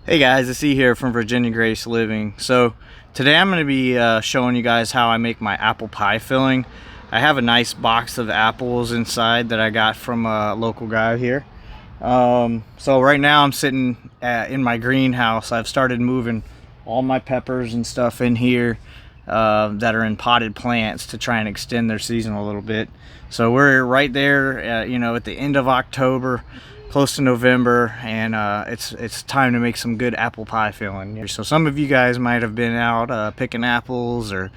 Hey guys, it's E here from Virginia Grace Living. So today I'm going to be showing you guys how I make my apple pie filling. I have a nice box of apples inside that I got from a local guy here. So right now I'm sitting in my greenhouse. I've started moving all my peppers and stuff in here that are in potted plants to try and extend their season a little bit. So we're right there, at the end of October, close to November, and it's time to make some good apple pie filling. So some of you guys might have been out picking apples or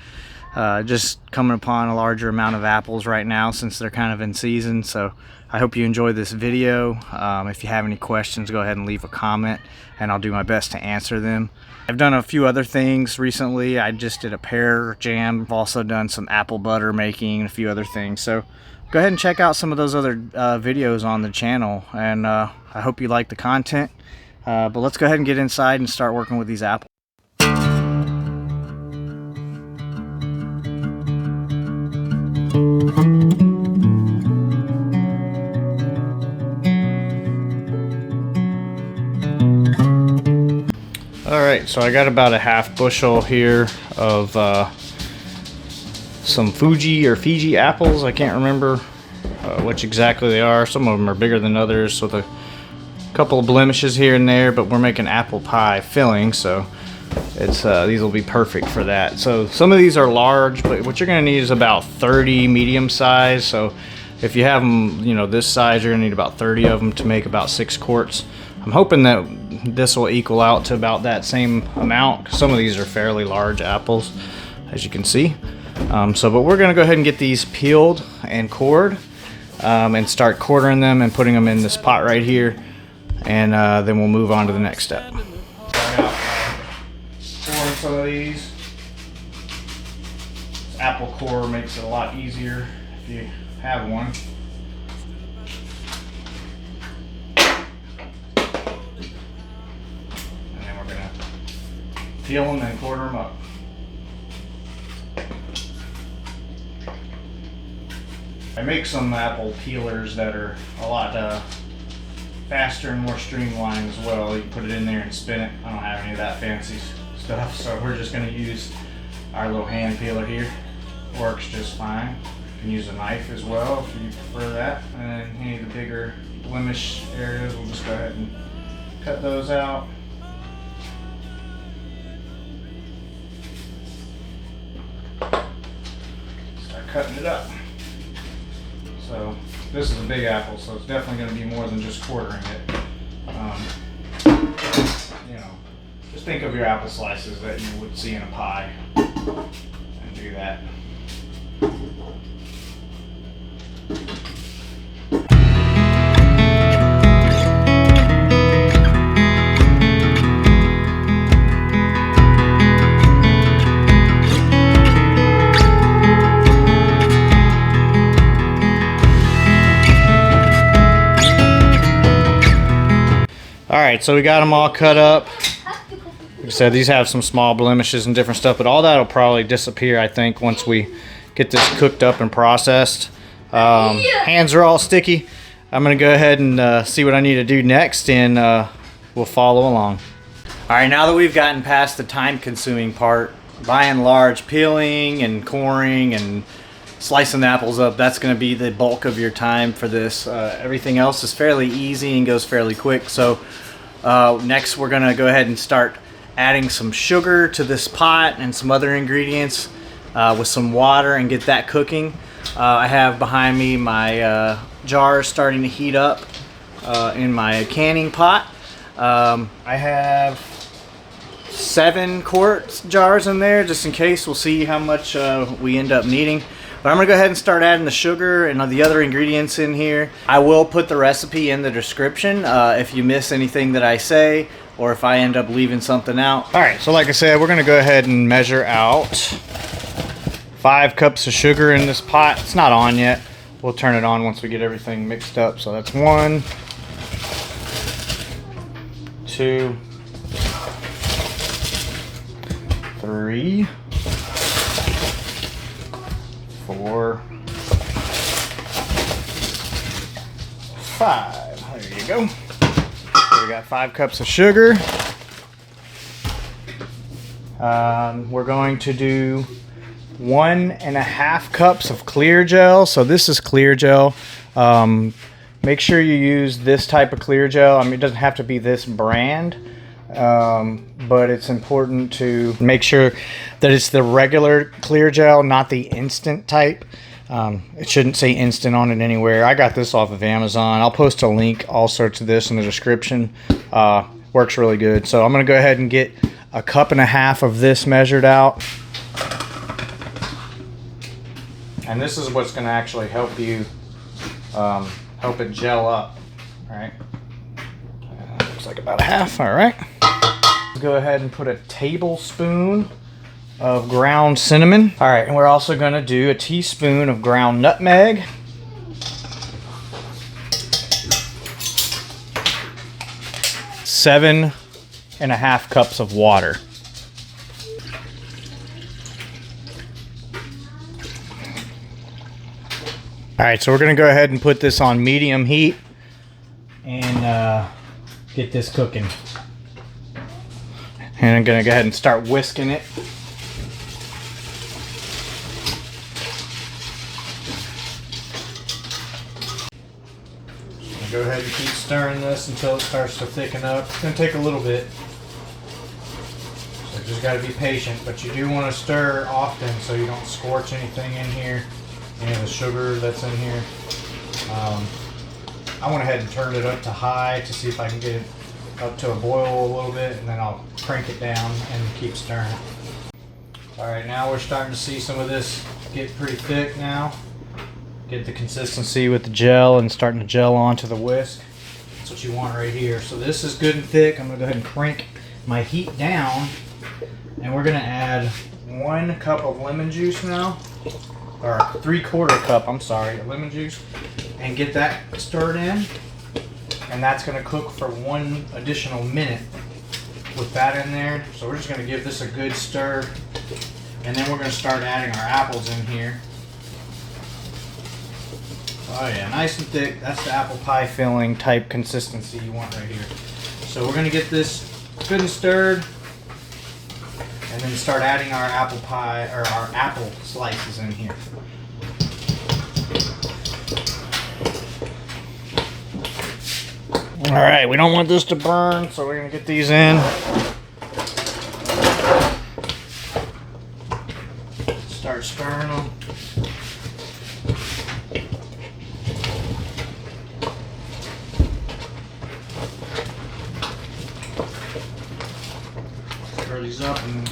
just coming upon a larger amount of apples right now since they're kind of in season. So I hope you enjoy this video. If you have any questions, go ahead and leave a comment and I'll do my best to answer them. I've done a few other things recently. I just did a pear jam. I've also done some apple butter making and a few other things. So go ahead and check out some of those other videos on the channel, and I hope you like the content. But let's go ahead and get inside and start working with these apples. Alright, so I got about a half bushel here of some Fuji or Fiji apples. I can't remember which exactly they are. Some of them are bigger than others, with a couple of blemishes here and there, but we're making apple pie filling, so it's these will be perfect for that. So some of these are large, but what you're going to need is about 30 medium size. So if you have them, this size, you're going to need about 30 of them to make about 6 quarts. I'm hoping that this will equal out to about that same amount. Some of these are fairly large apples, as you can see. But we're going to go ahead and get these peeled and cored and start quartering them and putting them in this pot right here. And then we'll move on to the next step. Start out coring some of these. This apple core makes it a lot easier if you have one. And then we're going to peel them and quarter them up. I make some apple peelers that are a lot faster and more streamlined as well. You can put it in there and spin it. I don't have any of that fancy stuff, so we're just going to use our little hand peeler here. Works just fine. You can use a knife as well if you prefer that. And then any of the bigger blemish areas, we'll just go ahead and cut those out. Start cutting it up. So this is a big apple, so it's definitely going to be more than just quartering it. Just think of your apple slices that you would see in a pie and do that. Alright, so we got them all cut up. Like I said, these have some small blemishes and different stuff, but all that will probably disappear, I think, once we get this cooked up and processed. Hands are all sticky. I'm going to go ahead and see what I need to do next, and we'll follow along. Alright, now that we've gotten past the time-consuming part, by and large, peeling and coring and slicing the apples up, that's going to be the bulk of your time for this. Everything else is fairly easy and goes fairly quick. So next we're going to go ahead and start adding some sugar to this pot and some other ingredients with some water and get that cooking. I have behind me my jars starting to heat up in my canning pot. I have 7 quart jars in there just in case. We'll see how much we end up needing. But I'm going to go ahead and start adding the sugar and the other ingredients in here. I will put the recipe in the description if you miss anything that I say, or if I end up leaving something out. Alright, so like I said, we're going to go ahead and measure out 5 cups of sugar in this pot. It's not on yet. We'll turn it on once we get everything mixed up. So that's 1, 2, 3, 4, 5. There you go. So we got 5 cups of sugar. We're going to do 1.5 cups of Clear Jel. So this is Clear Jel. Make sure you use this type of Clear Jel. I mean, it doesn't have to be this brand, but it's important to make sure that it's the regular Clear Jel, not the instant type. It shouldn't say instant on it anywhere. I got this off of Amazon. I'll post a link, all sorts of this in the description. Works really good. So I'm going to go ahead and get 1.5 cups of this measured out. And this is what's going to actually help you help it gel up. All right. Looks like about 1/2. All right. Let's go ahead and put a tablespoon of ground cinnamon. All right, and we're also going to do a teaspoon of ground nutmeg. Seven and 1/2 cups of water. All right, so we're going to go ahead and put this on medium heat and get this cooking. And I'm going to go ahead and start whisking it. Go ahead and keep stirring this until it starts to thicken up. It's going to take a little bit, so just got to be patient, but you do want to stir often so you don't scorch anything in here, any of the sugar that's in here. I went ahead and turned it up to high to see if I can get it up to a boil a little bit, and then I'll crank it down and keep stirring. Alright, now we're starting to see some of this get pretty thick now. Get the consistency with the gel and starting to gel onto the whisk. That's what you want right here. So this is good and thick. I'm going to go ahead and crank my heat down, and we're going to add 1 cup of lemon juice now, or 3/4 cup, I'm sorry, of lemon juice, and get that stirred in. And that's going to cook for 1 additional minute with that in there. So we're just going to give this a good stir, and then we're going to start adding our apples in here. Oh yeah, nice and thick. That's the apple pie filling type consistency you want right here. So we're going to get this good and stirred, and then start adding our apple pie, or our apple slices in here. All right, we don't want this to burn, so we're going to get these in. Start stirring them. Stir these up and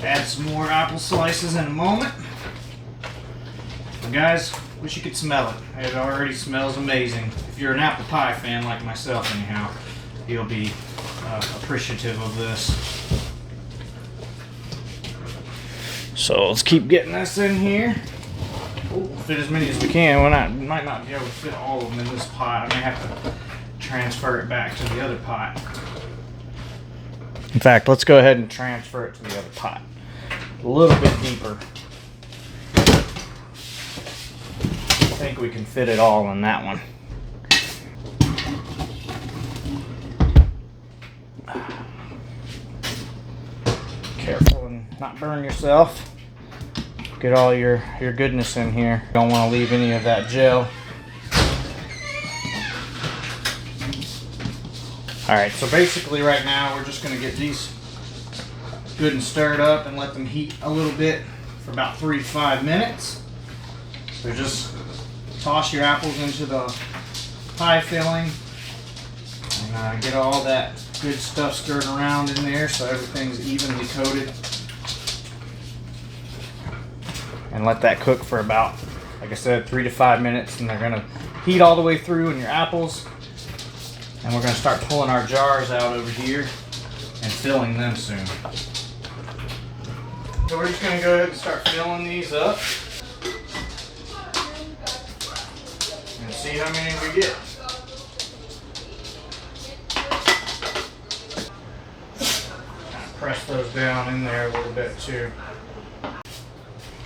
add some more apple slices in a moment. But guys, wish you could smell it. It already smells amazing. If you're an apple pie fan like myself anyhow, you'll be appreciative of this. So let's keep getting this in here. Ooh, fit as many as we can. We might not be able to fit all of them in this pot. I may have to transfer it back to the other pot. In fact, let's go ahead and transfer it to the other pot. A little bit deeper. I think we can fit it all in that one. Careful and not burn yourself. Get all your goodness in here. Don't want to leave any of that gel. Alright, so basically right now we're just going to get these good and stirred up and let them heat a little bit for about 3 to 5 minutes. So just toss your apples into the pie filling and get all that good stuff stirred around in there so everything's evenly coated. And let that cook for about, like I said, 3 to 5 minutes, and they're going to heat all the way through in your apples. And we're going to start pulling our jars out over here and filling them soon. So we're just going to go ahead and start filling these up and see how many we get. Press those down in there a little bit too.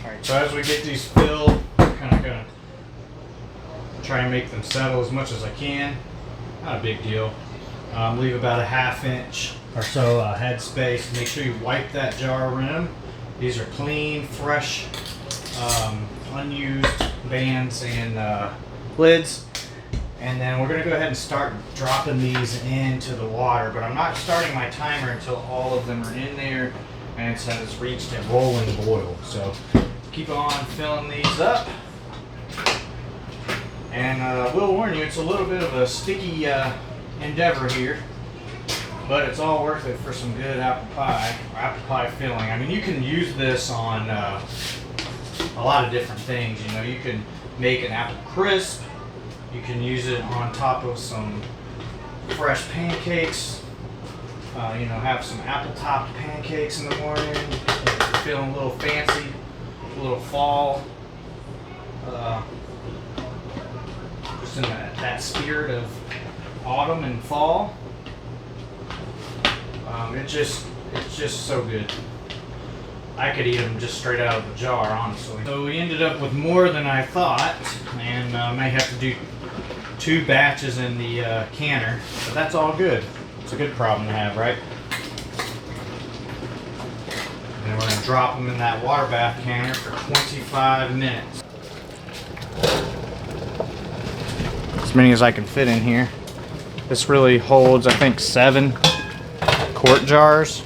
Alright, so as we get these filled, I'm kind of going to try and make them settle as much as I can. Not a big deal. Leave about a 1/2 inch or so headspace. Make sure you wipe that jar rim. These are clean, fresh, unused bands and lids. And then we're going to go ahead and start dropping these into the water. But I'm not starting my timer until all of them are in there and it has reached a rolling boil. So keep on filling these up. And we'll warn you, it's a little bit of a sticky endeavor here, but it's all worth it for some good apple pie filling. I mean, you can use this on a lot of different things. You know, you can make an apple crisp. You can use it on top of some fresh pancakes. You know, have some apple-topped pancakes in the morning. If you're feeling a little fancy, a little fall. Just in that spirit of autumn and fall. It's just so good. I could eat them just straight out of the jar, honestly. So we ended up with more than I thought, and may have to do 2 batches in the canner, but that's all good. It's a good problem to have, right? And we're going to drop them in that water bath canner for 25 minutes. As many as I can fit in here. This really holds, I think, 7 quart jars.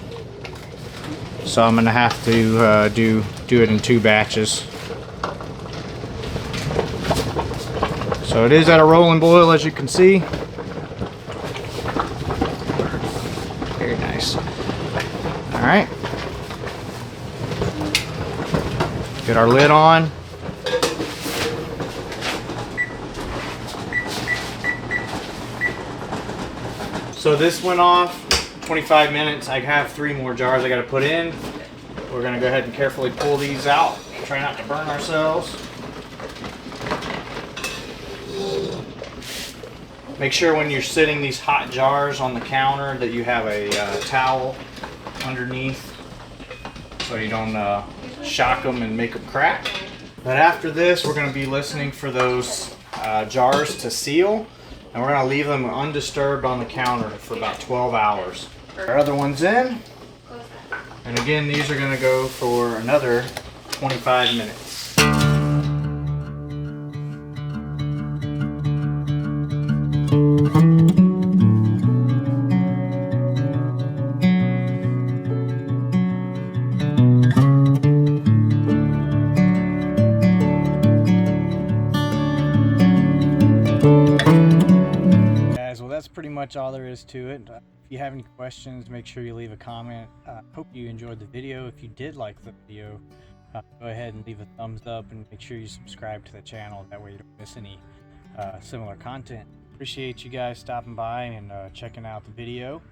So I'm going to have to do it in 2 batches. So it is at a rolling boil, as you can see. Very nice. All right. Get our lid on. So this went off 25 minutes. I have 3 more jars I got to put in. We're going to go ahead and carefully pull these out. Try not to burn ourselves. Make sure when you're sitting these hot jars on the counter that you have a towel underneath so you don't shock them and make them crack. But after this, we're going to be listening for those jars to seal, and we're going to leave them undisturbed on the counter for about 12 hours. Our other one's in, and again, these are going to go for another 25 minutes. That's pretty much all there is to it. If you have any questions, make sure you leave a comment. Hope you enjoyed the video. If you did like the video, go ahead and leave a thumbs up and make sure you subscribe to the channel. That way you don't miss any similar content. Appreciate you guys stopping by and checking out the video.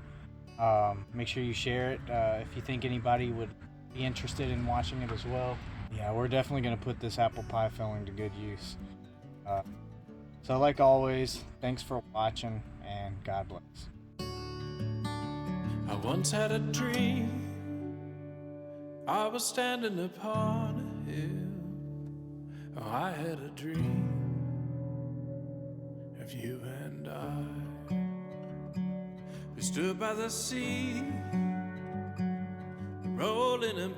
Make sure you share it if you think anybody would be interested in watching it as well. Yeah, we're definitely going to put this apple pie filling to good use. So like always, thanks for watching, and God bless. I once had a dream. I was standing upon a hill. Oh, I had a dream of you and I. We stood by the sea, rolling in